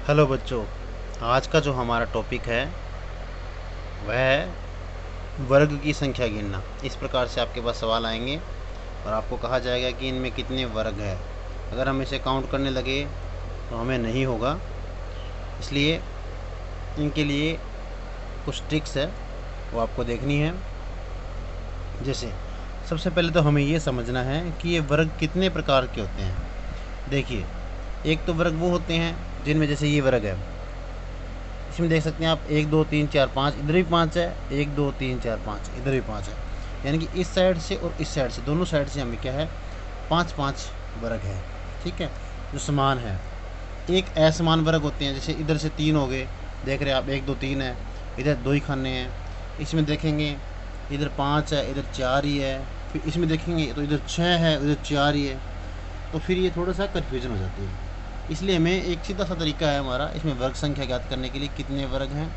Hello बच्चों, आज का जो हमारा टॉपिक है वह है वर्ग की संख्या गिनना। इस प्रकार से आपके पास सवाल आएंगे और आपको कहा जाएगा कि इनमें कितने वर्ग है। अगर हम इसे काउंट करने लगे तो हमें नहीं होगा, इसलिए इनके लिए कुछ ट्रिक्स है वो आपको देखनी है। जैसे सबसे पहले तो हमें ये समझना है कि ये वर्ग कितने प्रकार के होते हैं। देखिए, एक तो वर्ग वो होते हैं जिनमें जैसे ये वर्ग है, इसमें देख सकते हैं आप 1 2 3 4 5, इधर भी 5 है, 1 2 3 4 5, इधर भी 5 है। यानी कि इस साइड से और इस साइड से, दोनों साइड से हमें क्या है, 5 5 वर्ग है। ठीक है, जो समान है। एक असमान वर्ग होते हैं, जैसे इधर से 3 हो गए, देख रहे हैं आप 1 2 3 है, इधर 2 ही खाने हैं। इसमें देखेंगे इधर 5 है, इधर 4 ही है। फिर इसमें देखेंगे तो इधर 6 है, उधर 4 ही है। तो फिर ये थोड़ा सा कन्फ्यूजन हो जाती है। इसलिए हमें एक सीधा सा तरीका है हमारा इसमें वर्ग संख्या ज्ञात करने के लिए, कितने वर्ग हैं,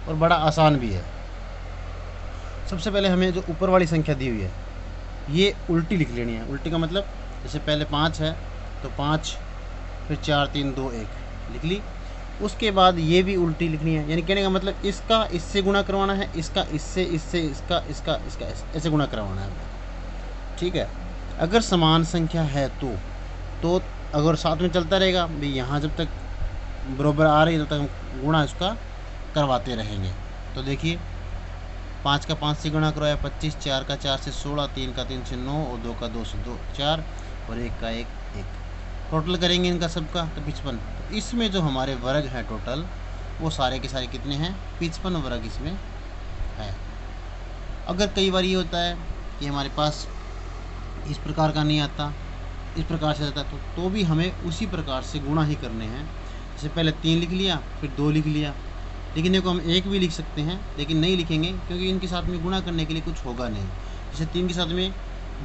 और बड़ा आसान भी है। सबसे पहले हमें जो ऊपर वाली संख्या दी हुई है ये उल्टी लिख लेनी है। उल्टी का मतलब, जैसे पहले 5 है तो 5, फिर 4 3 2 1 लिख ली। उसके बाद ये भी उल्टी लिखनी है, यानी कहने का मतलब इसका इससे गुणा करवाना है, इसका इससे, इससे इसका, इसका इसका ऐसे गुणा करवाना है हमें। ठीक है, अगर समान संख्या है तो अगर साथ में चलता रहेगा भाई, यहाँ जब तक बराबर आ रही है तब तक हम गुणा इसका करवाते रहेंगे। तो देखिए, 5 का 5 से गुणा करवाया 25, 4 का 4 से 16, 3 का 3 से 9, और 2 का 2 से 2 4, और 1 का 1 1। टोटल करेंगे इनका सबका तो 55। तो इसमें जो हमारे वर्ग हैं टोटल, वो सारे के सारे कितने हैं, 55 वर्ग इसमें है। अगर कई बार ये होता है कि हमारे पास इस प्रकार का नहीं आता, इस प्रकार से आता है, तो भी हमें उसी प्रकार से गुणा ही करने हैं। जैसे पहले 3 लिख लिया, फिर 2 लिख लिया। लिखने को हम 1 भी लिख सकते हैं, लेकिन नहीं लिखेंगे क्योंकि इनके साथ में गुणा करने के लिए कुछ होगा नहीं। जैसे 3 के साथ में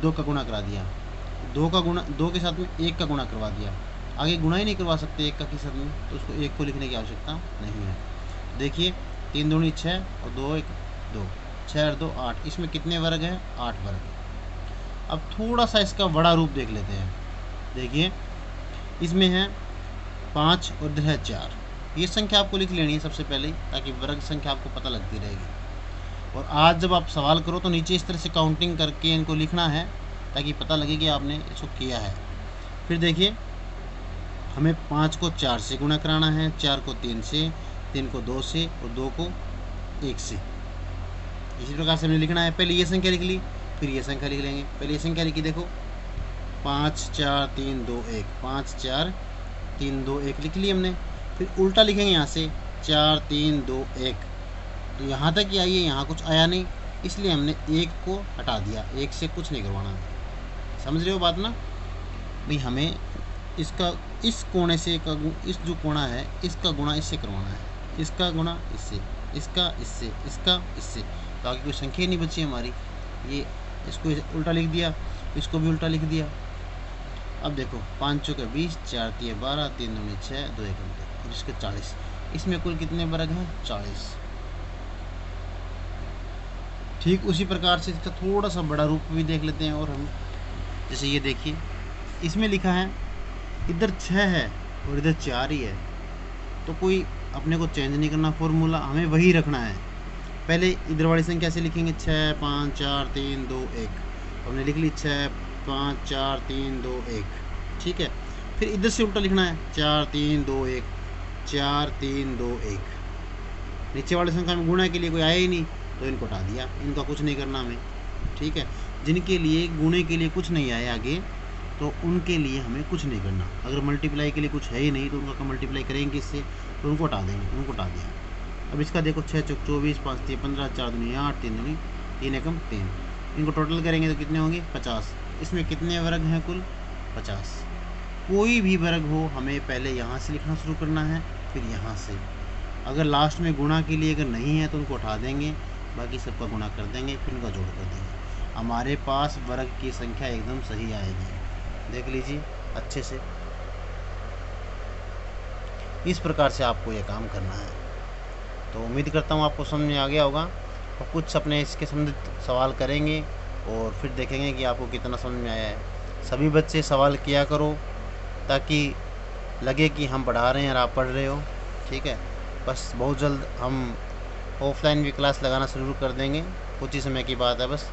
2 का गुणा करा दिया, 2 के साथ में 1 का गुणा करवा दिया, आगे गुणा ही नहीं करवा सकते 1 का के साथ में, तो उसको 1 को लिखने की आवश्यकता नहीं है। देखिए, 3 दूनी 6 और 2 1 2, 6 और 2 8। इसमें कितने वर्ग हैं, 8 वर्ग। अब थोड़ा सा इसका बड़ा रूप देख लेते हैं। देखिए, इसमें है 5 और इधर है 4। ये संख्या आपको लिख लेनी है सबसे पहले, ताकि वर्ग संख्या आपको पता लगती रहेगी। और आज जब आप सवाल करो तो नीचे इस तरह से काउंटिंग करके इनको लिखना है, ताकि पता लगे कि आपने इसको किया है। फिर देखिए, हमें 5 को 4 से गुणा कराना है, 4 को 3 से, 3 को 2 से, और 2 को 1 से। इसी प्रकार से हमें लिखना है। पहले ये संख्या लिख ली, फिर ये संख्या लिख लेंगे। पहले ये संख्या लिखी, देखो 5 4 3 2 1, 5 4 3 2 1 लिख ली हमने। फिर उल्टा लिखेंगे यहाँ से 4 3 2 1। तो यहाँ तक ही आइए, यहाँ कुछ आया नहीं, इसलिए हमने 1 को हटा दिया। 1 से कुछ नहीं करवाना। समझ रहे हो बात ना भाई? हमें इसका इस कोने से इस जो कोना है इसका गुणा इससे करवाना है, इसका गुणा इससे, इसका इससे, इसका इससे, ताकि कोई संख्या नहीं बची हमारी। ये इसको उल्टा लिख दिया, इसको भी उल्टा लिख दिया। अब देखो, 5 चौके 20, 4 तिये 12, 3 दूनी 6, 2 1 और इसके 40। इसमें कुल कितने वर्ग हैं, 40। ठीक उसी प्रकार से इसका थोड़ा सा बड़ा रूप भी देख लेते हैं। और हम जैसे ये देखिए, इसमें लिखा है इधर 6 है और इधर 4 ही है, तो कोई अपने को चेंज नहीं करना, फॉर्मूला हमें वही रखना है। पहले इधर वाली संख्या से लिखेंगे 6 5 4 3 2 1, हमने लिख ली 6 5 4 3 2 1। ठीक है, फिर इधर से उल्टा लिखना है 4 3 2 1, 4 3 2 1। नीचे वाली संख्या में गुणा के लिए कोई आया ही नहीं, तो इनको हटा दिया, इनका कुछ नहीं करना हमें। ठीक है, जिनके लिए गुणे के लिए कुछ नहीं आया आगे, तो उनके लिए हमें कुछ नहीं करना। अगर मल्टीप्लाई के लिए कुछ है ही नहीं तो उनका मल्टीप्लाई करेंगे इससे, तो उनको हटा देंगे, उनको हटा दिया। अब इसका देखो 6 चौक 24, 5 तिये 15, 4 दूनी 8, 3 दूनी 3 एकम 3। इनको टोटल करेंगे तो कितने होंगे, 50। इसमें कितने वर्ग हैं, कुल 50। कोई भी वर्ग हो हमें पहले यहाँ से लिखना शुरू करना है, फिर यहाँ से। अगर लास्ट में गुणा के लिए अगर नहीं है तो उनको उठा देंगे, बाकी सबका गुणा कर देंगे, फिर उनका जोड़ कर देंगे। हमारे पास वर्ग की संख्या एकदम सही आएगी। देख लीजिए अच्छे से, इस प्रकार से आपको ये काम करना है। तो उम्मीद करता हूँ आपको समझ में आ गया होगा। और कुछ अपने इसके संबंधित सवाल करेंगे और फिर देखेंगे कि आपको कितना समझ में आया है। सभी बच्चे सवाल किया करो, ताकि लगे कि हम पढ़ा रहे हैं और आप पढ़ रहे हो। ठीक है। बस बहुत जल्द हम ऑफलाइन भी क्लास लगाना शुरू कर देंगे, कुछ ही समय की बात है बस।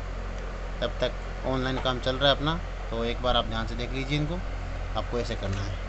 तब तक ऑनलाइन काम चल रहा है अपना, तो एक बार आप ध्यान से देख लीजिए इनको, आपको ऐसे करना है।